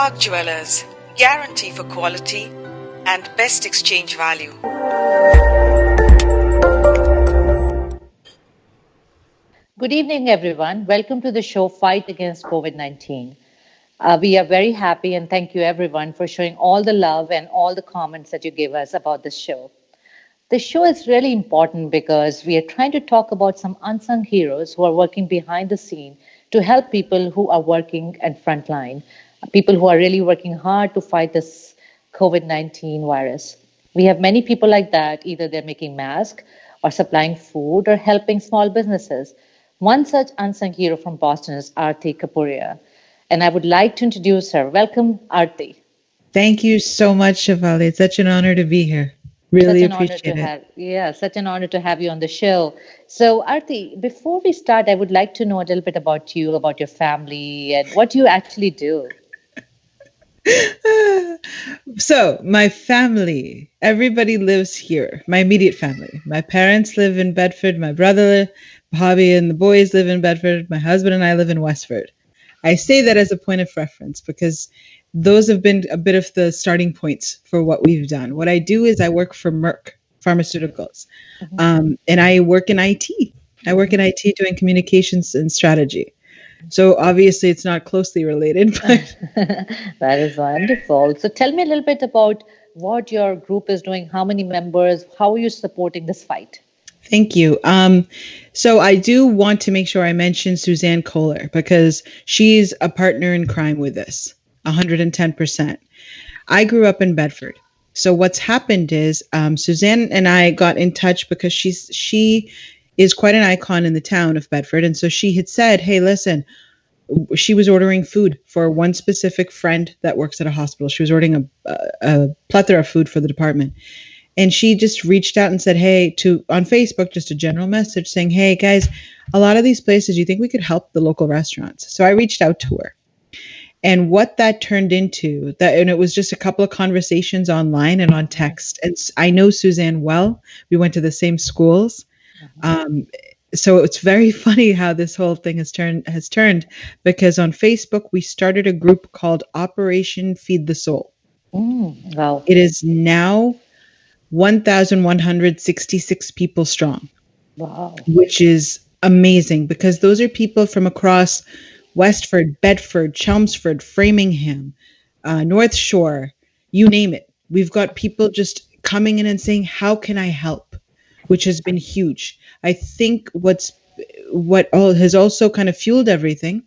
Park Jewelers, guarantee for quality and best exchange value. Good evening, everyone. Welcome to the show Fight Against COVID-19. We are very happy and thank you, everyone, for showing all the love and all the comments that you gave us about this show. This show is really important because we are trying to talk about some unsung heroes who are working behind the scene to help people who are working at frontline, people who are really working hard to fight this COVID-19 virus. We have many people like that. Either they're making masks or supplying food or helping small businesses. One such unsung hero from Boston is AARTI Kapuria. And I would like to introduce her. Welcome, AARTI. Thank you so much, SHEFALI. It's such an honor to be here. Really appreciate it. Such an honor to have you on the show. So, AARTI, before we start, I would like to know a little bit about you, about your family, and what you actually do. So, my family, everybody lives here. My immediate family. My parents live in Bedford. My brother, Bobby, and the boys live in Bedford. My husband and I live in Westford. I say that as a point of reference because those have been a bit of the starting points for what we've done. What I do is I work for Merck Pharmaceuticals, and I work in IT. I work in IT doing communications and strategy. So obviously it's not closely related, but that is wonderful. So tell me a little bit about what your group is doing, how many members, how are you supporting this fight? Thank you. So I do want to make sure I mention Suzanne Kohler because she's a partner in crime with this, 110%. I grew up in Bedford. So what's happened is Suzanne and I got in touch because she is quite an icon in the town of Bedford. And so she had said, hey, listen, she was ordering food for one specific friend that works at a hospital. She was ordering a plethora of food for the department. And she just reached out and said, hey, on Facebook, just a general message saying, hey, guys, a lot of these places, you think we could help the local restaurants? So I reached out to her. And what that turned into, and it was just a couple of conversations online and on text. And I know Suzanne well. We went to the same schools. So it's very funny how this whole thing has turned because on Facebook, we started a group called Operation Feed the Soul. Wow. It is now 1,166 people strong. Wow. Which is amazing because those are people from across Westford, Bedford, Chelmsford, Framingham, North Shore, you name it. We've got people just coming in and saying, how can I help? Which has been huge. I think what has also kind of fueled everything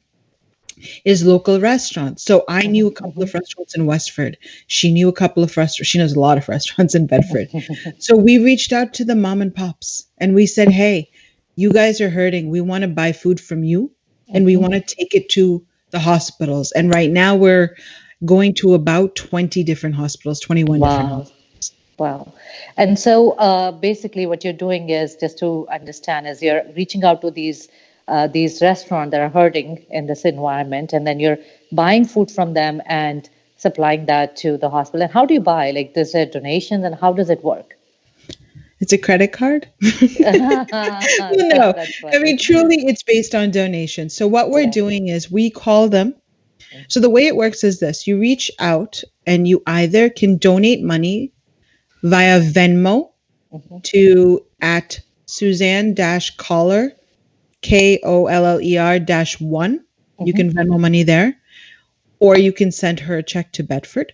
is local restaurants. So I knew a couple of restaurants in Westford. She knew a couple of restaurants. She knows a lot of restaurants in Bedford. So we reached out to the mom and pops and we said, hey, you guys are hurting. We want to buy food from you and we want to take it to the hospitals. And right now we're going to about 20 different hospitals, 21 different hospitals. Wow. And so basically what you're doing is, just to understand, is you're reaching out to these restaurants that are hurting in this environment, and then you're buying food from them and supplying that to the hospital. And how do you buy? Like, is there donations and how does it work? It's a credit card? No. I mean, truly, it's based on donations. So what we're doing is we call them. So the way it works is this. You reach out and you either can donate money via Venmo to at Suzanne-Kohler, KOLLER-1. You can Venmo money there. Or you can send her a check to Bedford.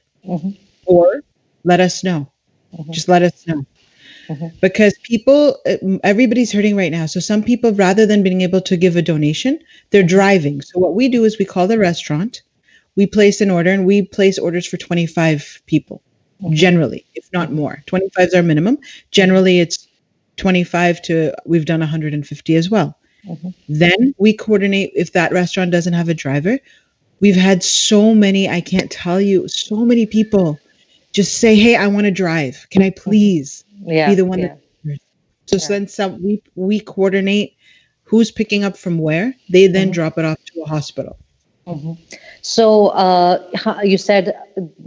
Or let us know. Just let us know. Because everybody's hurting right now. So some people, rather than being able to give a donation, they're driving. So what we do is we call the restaurant, we place an order, and we place orders for 25 people, generally, if not more. 25 is our minimum. Generally, it's 25 to, we've done 150 as well. Then we coordinate if that restaurant doesn't have a driver. We've had so many, I can't tell you, so many people just say, hey, I want to drive. Can I please be the one that... So then we coordinate who's picking up from where. They then drop it off to a hospital. So you said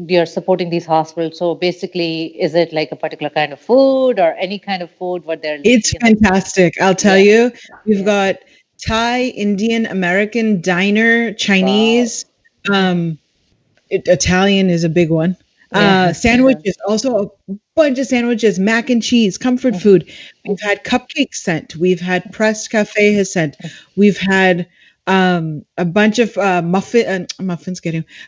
you're supporting these hospitals. So basically, is it like a particular kind of food or any kind of food? It's fantastic. I'll tell you. We've got Thai, Indian, American, diner, Chinese. Italian is a big one. Yeah. Sandwiches, also a bunch of sandwiches, mac and cheese, comfort food. We've had cupcakes sent. We've had Pressed Cafe has sent. We've had a bunch of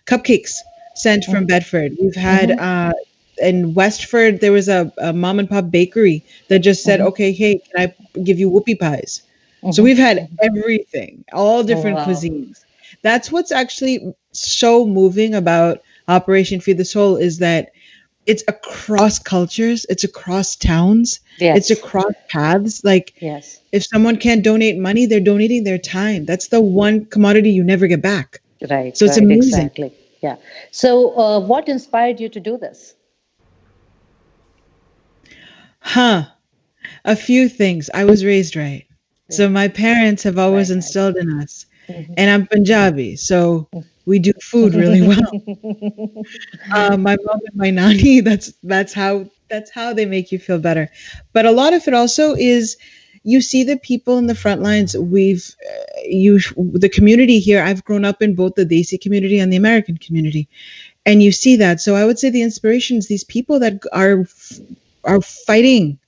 cupcakes sent from Bedford. We've had in Westford there was a mom and pop bakery that just said, okay, hey, can I give you whoopie pies? So we've had everything, all different Wow. cuisines. That's what's actually so moving about Operation Feed the Soul is that it's across cultures, it's across towns, it's Yes. across paths. Like Yes. if someone can't donate money, they're donating their time. That's the one commodity you never get back. Right. So it's Right. amazing. Exactly. Yeah. So, what inspired you to do this? Huh. A few things. I was raised right. So Yeah. my parents have always Very nice. instilled in us. And I'm Punjabi, so we do food really well. My mom and my nani, that's how they make you feel better. But a lot of it also is you see the people in the front lines. The community here. I've grown up in both the Desi community and the American community, and you see that. So I would say the inspiration is these people that are fighting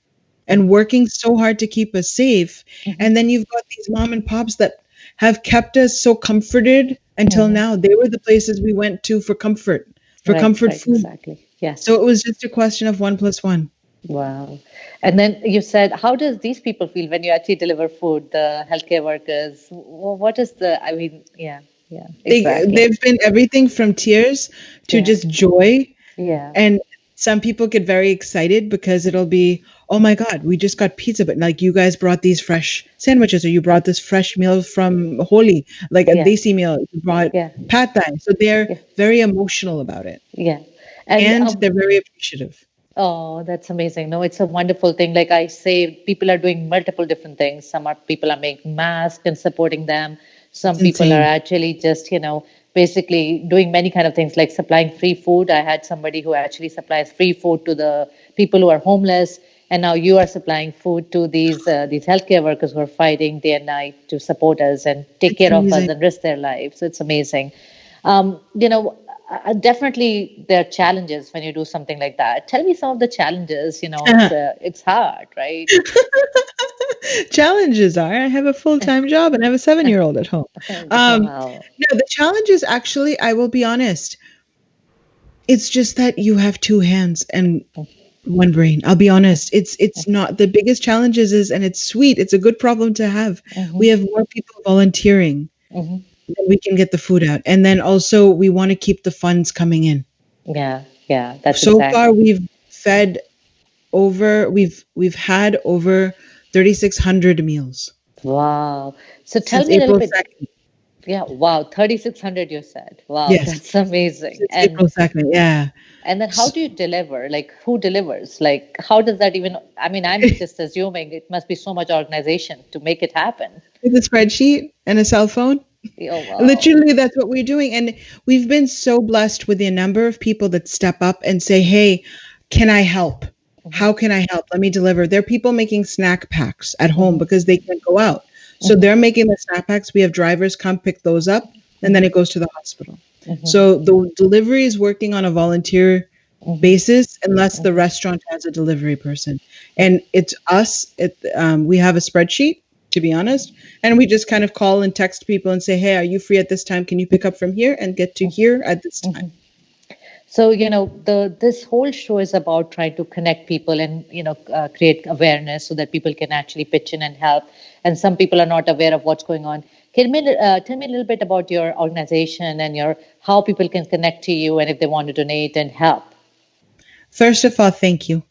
and working so hard to keep us safe. And then you've got these mom and pops that have kept us so comforted until now. They were the places we went to for comfort, for Right. comfort Right. food. Exactly. Yes. So it was just a question of 1 + 1. Wow. And then you said, how does these people feel when you actually deliver food, the healthcare workers? What is I mean, yeah, yeah, exactly. They've been everything from tears to Yeah, just joy. yeah, And some people get very excited because it'll be, oh my God, we just got pizza, but like you guys brought these fresh sandwiches or you brought this fresh meal from Holi, like a yeah, desi meal, you brought yeah, pad thai. So they're yeah, very emotional about it yeah. And and they're very appreciative. oh, that's amazing. No, it's a wonderful thing. Like I say, people are doing multiple different things. People are making masks and supporting them. Some It's people are insane. actually just, basically doing many kind of things like supplying free food. I had somebody who actually supplies free food to the people who are homeless, and now you are supplying food to these healthcare workers who are fighting day and night to support us and take It's care of us amazing. and risk their lives. So it's amazing. Um, you know, Definitely there are challenges when you do something like that. Tell me some of the challenges. It's hard, right? Challenges are I have a full-time job and I have a 7-year-old at home. Wow. No, the challenges actually, I will be honest, it's just that you have two hands and one brain. I'll be honest. It's not the biggest challenges is, and it's sweet. It's a good problem to have. We Hmm. have more people volunteering Hmm. than we can get the food out. And then also we want to keep the funds coming in. Yeah, yeah, that's So far exactly. we've had over 3,600 meals Wow. So tell since me a little April bit. 2nd. Yeah, wow, 3,600 you said. Wow, Yes, that's amazing. since April 2nd. Yeah. And then how do you deliver? Like who delivers? Like how does that even, I mean, I'm just assuming it must be so much organization to make it happen. With a spreadsheet and a cell phone. Oh, wow. Literally, that's what we're doing. And we've been so blessed with the number of people that step up and say, hey, can I help? Hmm. How can I help? Let me deliver. There are people making snack packs at home Hmm. because they can't go out. So Hmm. they're making the snack packs. We have drivers come pick those up, and then Hmm. it goes to the hospital. Hmm. So the delivery is working on a volunteer Hmm. basis unless the restaurant has a delivery person. And it's us. We have a spreadsheet, to be honest, and we just kind of call and text people and say, hey, are you free at this time? Can you pick up from here and get to here at this time? Hmm. So, this whole show is about trying to connect people and, create awareness so that people can actually pitch in and help. And some people are not aware of what's going on. Tell me a little bit about your organization and how people can connect to you and if they want to donate and help. First of all, thank you.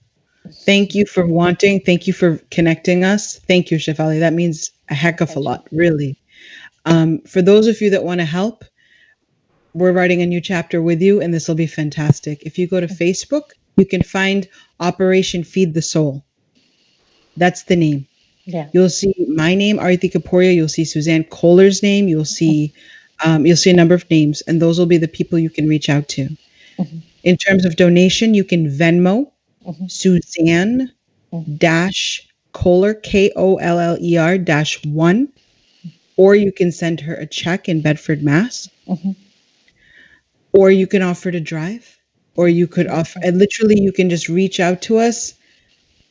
Thank you for wanting. Thank you for connecting us. Thank you, Shefali. That means a My heck of a pleasure. lot, really. For those of you that want to help, we're writing a new chapter with you, and this will be fantastic. If you go to Facebook, you can find Operation Feed the Soul. That's the name. Yeah. You'll see my name, Aarti Kapuria. You'll see Suzanne Kohler's name. You'll see a number of names, and those will be the people you can reach out to. Hmm. In terms of donation, you can Venmo Hmm. Suzanne dash Kohler Koller -1, or you can send her a check in Bedford, Mass. Hmm. or you can offer to drive, or you could offer, and literally you can just reach out to us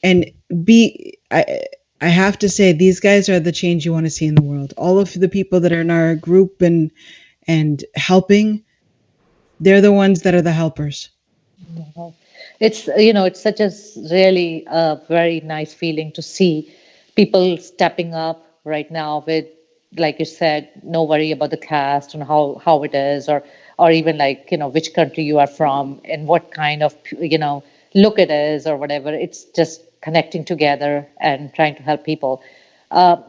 and be, I have to say, these guys are the change you want to see in the world. All of the people that are in our group and helping, they're the ones that are the helpers. Wow. It's such a really very nice feeling to see people stepping up right now with, like you said, no worry about the caste and how it is, or even like, which country you are from and what kind of, look it is or whatever. It's just connecting together and trying to help people. Uh,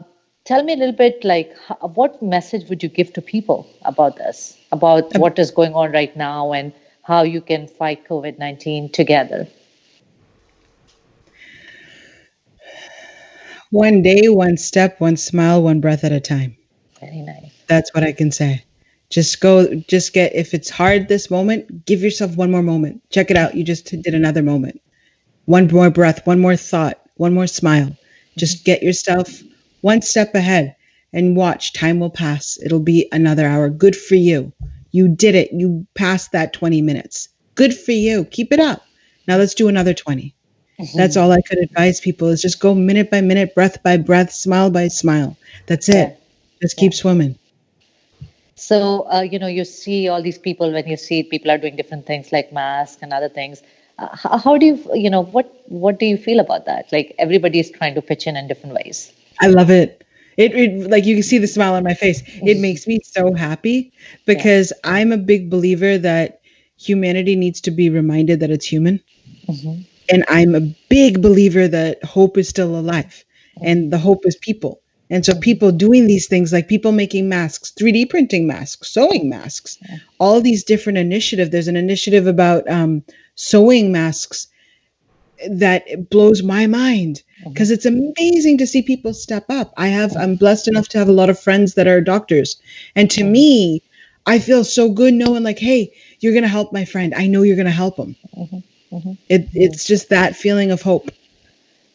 Tell me a little bit, like, what message would you give to people about this, about what is going on right now, and how you can fight COVID-19 together? One day, one step, one smile, one breath at a time. Very nice. That's what I can say. If it's hard this moment, give yourself one more moment. Check it out. You just did another moment. One more breath, one more thought, one more smile. Just get yourself one step ahead and watch. Time will pass. It'll be another hour. Good for you. You did it. You passed that 20 minutes. Good for you. Keep it up. Now let's do another 20. That's all I could advise people is just go minute by minute, breath by breath, smile by smile. That's Yeah. it. Just keep swimming. So, you see all these people, when you see people are doing different things like masks and other things. How do you, what do you feel about that? Like everybody is trying to pitch in different ways. I love it. It like you can see the smile on my face. It makes me so happy because I'm a big believer that humanity needs to be reminded that it's human. Hmm. And I'm a big believer that hope is still alive and the hope is people. And so people doing these things like people making masks, 3D printing masks, sewing masks, all these different initiatives. There's an initiative about sewing masks that blows my mind because it's amazing to see people step up. I'm blessed enough to have a lot of friends that are doctors. And to me, I feel so good knowing like, hey, you're going to help my friend. I know you're going to help him. It's just that feeling of hope.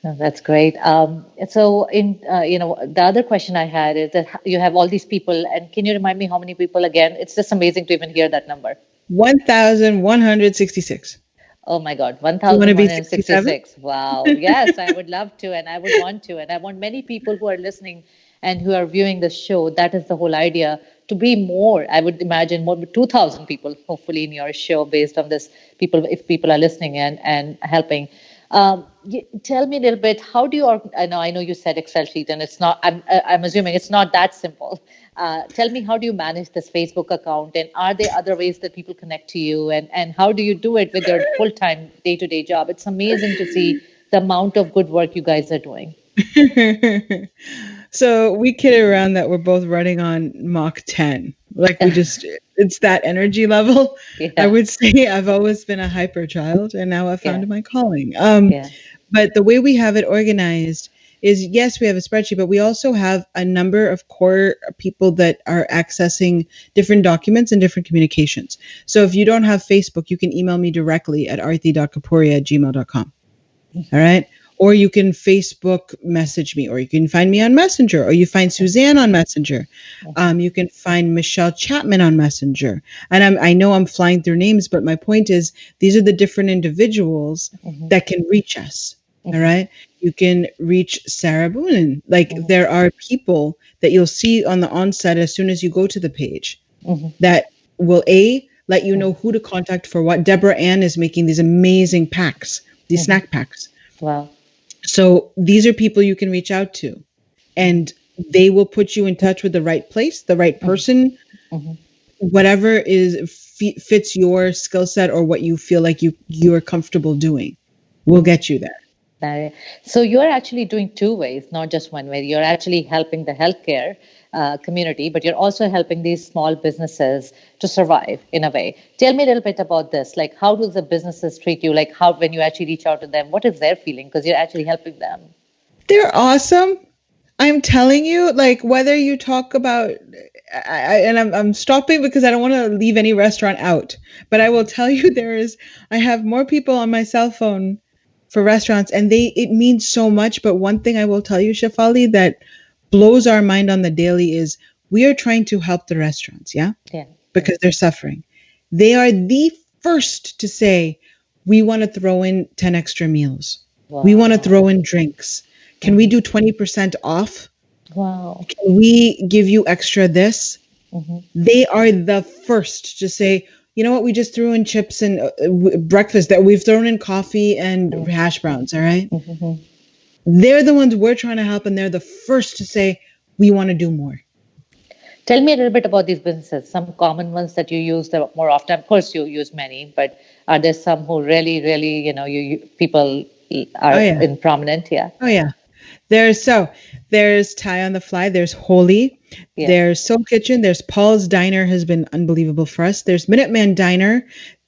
No, that's great. So, the other question I had is that you have all these people, and can you remind me how many people again? It's just amazing to even hear that number. 1,166. Oh my God, Do you want to be 67? 1,166. Wow. Yes, I would love to, and I would want to. And I want many people who are listening and who are viewing the show. That is the whole idea, to be more. I would imagine more, 2,000 people, hopefully, in your show based on this, people, if people are listening and helping. Tell me a little bit, how do you, I know you said Excel sheet, and it's not, I'm assuming it's not that simple. Tell me, how do you manage this Facebook account, and are there other ways that people connect to you, and how do you do it with your full-time day-to-day job? It's amazing to see the amount of good work you guys are doing. So we kid around that we're both running on Mach 10. Like it's that energy level. Yeah. I would say I've always been a hyper child and now I've found my calling. But the way we have it organized is, yes, we have a spreadsheet, but we also have a number of core people that are accessing different documents and different communications. So if you don't have Facebook, you can email me directly at arti.kapuria@gmail.com. All right. Or you can Facebook message me, or you can find me on Messenger, or you find Suzanne on Messenger. You can find Michelle Chapman on Messenger. And I know I'm flying through names, but my point is these are the different individuals that can reach us. All right. You can reach Sarah Boonen. Like there are people that you'll see on the onset as soon as you go to the page that will let you know who to contact for what. Deborah Ann is making these amazing packs, these snack packs. Wow. So these are people you can reach out to, and they will put you in touch with the right place, the right person, whatever fits your skill set or what you feel like you're comfortable doing. We'll get you there. So you're actually doing two ways, not just one way. You're actually helping the healthcare community, but you're also helping these small businesses to survive in a way. Tell me a little bit about this. Like, how do the businesses treat you? Like, how, when you actually reach out to them, what is their feeling? Because you're actually helping them. They're awesome. I'm telling you, like, whether you talk about, I'm stopping because I don't want to leave any restaurant out, but I will tell you I have more people on my cell phone for restaurants, and it means so much. But one thing I will tell you, Shefali, that blows our mind on the daily is we are trying to help the restaurants, Yeah. because they're suffering. They are the first to say, we want to throw in 10 extra meals. We want to Wow. throw in drinks. Can we do 20% off? Wow. Can we give you extra this? Hmm. They are the first to say, you know what, we just threw in chips and breakfast, that we've thrown in coffee and hash browns, all right? Hmm. They're the ones we're trying to help, and they're the first to say, we want to do more. Tell me a little bit about these businesses, some common ones that you use the more often. Of course, you use many, but are there some who really, really, people Oh, are yeah. in prominent? Yeah. Oh, yeah. There's Thai on the Fly, there's Holy, Yeah. there's Soul Kitchen, there's Paul's Diner has been unbelievable for us. There's Minuteman Diner,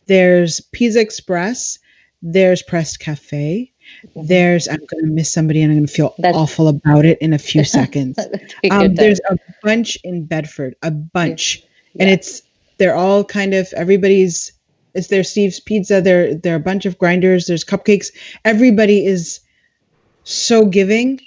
there's Pizza Express, there's Pressed Cafe, there's, I'm going to miss somebody and I'm going to feel That's awful about it in a few seconds. take your There's time. a bunch in Bedford, a bunch. Yeah. And they're all kind of, it's their Steve's Pizza, there are a bunch of grinders, there's cupcakes. Everybody is so giving.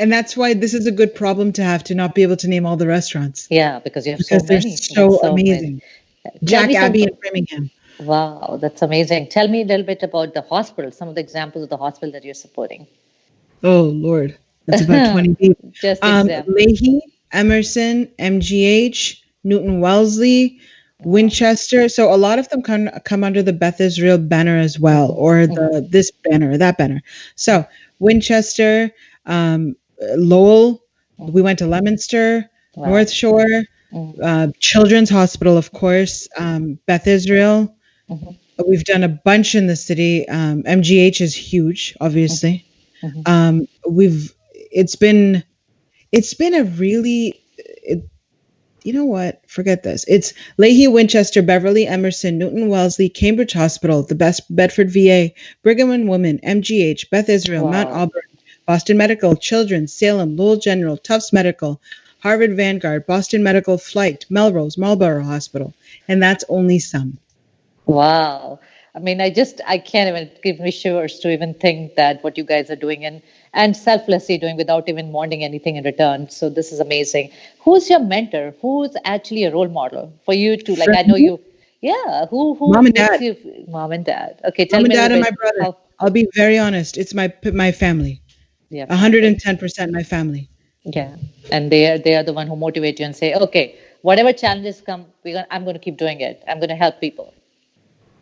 And that's why this is a good problem to have, to not be able to name all the restaurants, Yeah, because you have so because they're many. so That's so many. amazing. Tell Jack me some. Abbey in Framingham. Wow, that's amazing. Tell me a little bit about the hospital, some of the examples of the hospital that you're supporting. Oh, Lord. That's about 20 deep. Just example. Leahy, Emerson, MGH, Newton Wellesley, Winchester. So a lot of them come under the Beth Israel banner as well, or this banner, or that banner. So Winchester, Lowell, we went to Leominster, Wow. North Shore, Children's Hospital, of course, Beth Israel. We've done a bunch in the city. MGH is huge, obviously. It's been a really, you know what? Forget this. It's Leahy, Winchester, Beverly, Emerson, Newton Wellesley, Cambridge Hospital, the Best Bedford VA, Brigham and Women, MGH, Beth Israel, Mount Auburn, Boston Medical, Children's, Salem, Lowell General, Tufts Medical, Harvard Vanguard, Boston Medical Flight, Melrose, Marlborough Hospital, and that's only some. Wow. I mean, I can't even give me shivers to even think that what you guys are doing and selflessly doing without even wanting anything in return. So this is amazing. Who's your mentor? Who's actually a role model for you to like? I know you, yeah. Who Mom and makes Dad. you mom and dad? Okay, tell Mom and me a Dad little and my bit brother. how. I'll be very honest. It's my family. Yeah, 110% my family. yeah, and they are the one who motivate you and say, okay, whatever challenges come, I'm going to keep doing it. I'm going to help people.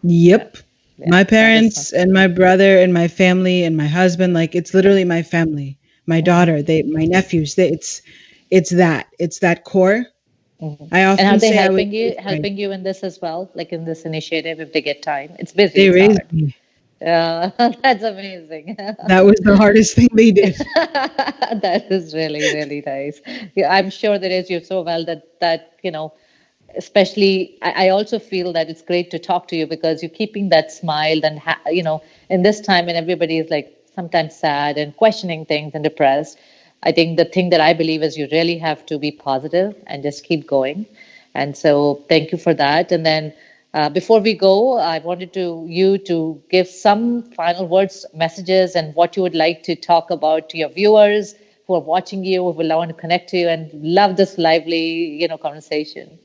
Yep. Yeah, My that is parents and my brother and my family and my husband, like it's literally my family. My daughter, my nephews, it's that core. I And are often they say I was raised right. helping you in this as well, like in this initiative if they get time? It's busy, They it's raised hard. me. That's amazing. That was the hardest thing they did. That is really, really nice. Yeah, I'm sure that is you so well that especially I also feel that it's great to talk to you because you're keeping that smile and in this time when everybody is like sometimes sad and questioning things and depressed. I think the thing that I believe is you really have to be positive and just keep going. And so thank you for that. And then before we go, I wanted you to give some final words, messages, and what you would like to talk about to your viewers who are watching you, who will want to connect to you and love this lively, conversation.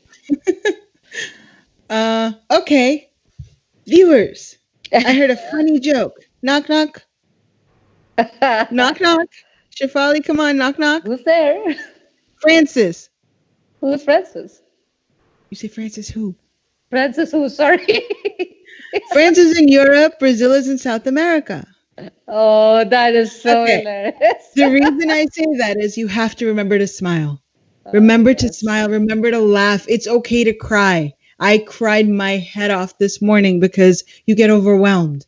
Okay. Viewers, I heard a funny joke. Knock, knock. Knock, knock. Shefali, come on, knock, knock. Who's there? Francis. Who's Francis? You say Francis who? Francis who? Sorry. Francis in Europe, Brazil is in South America. Oh, that is so Okay. hilarious. The reason I say that is you have to remember to smile. Remember to smile. Remember to laugh. It's okay to cry. I cried my head off this morning because you get overwhelmed.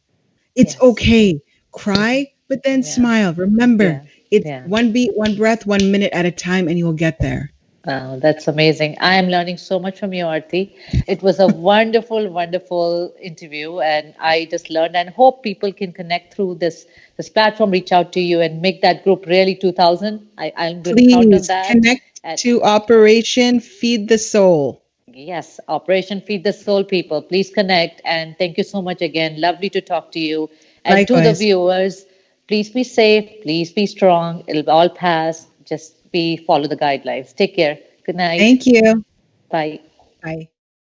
It's okay. Cry, but then smile. Remember, it's one beat, one breath, 1 minute at a time, and you will get there. Oh, that's amazing. I am learning so much from you, Aarti. It was a wonderful, wonderful interview, and I just learned and hope people can connect through this platform, reach out to you, and make that group really 2,000. I'm going to count on that. Connect to Operation Feed the Soul. Yes, Operation Feed the Soul, people. Please connect, and thank you so much again. Lovely to talk to you. And Likewise. To the viewers, please be safe. Please be strong. It'll all pass. Just follow the guidelines. Take care. Good night. Thank you. Bye. Bye.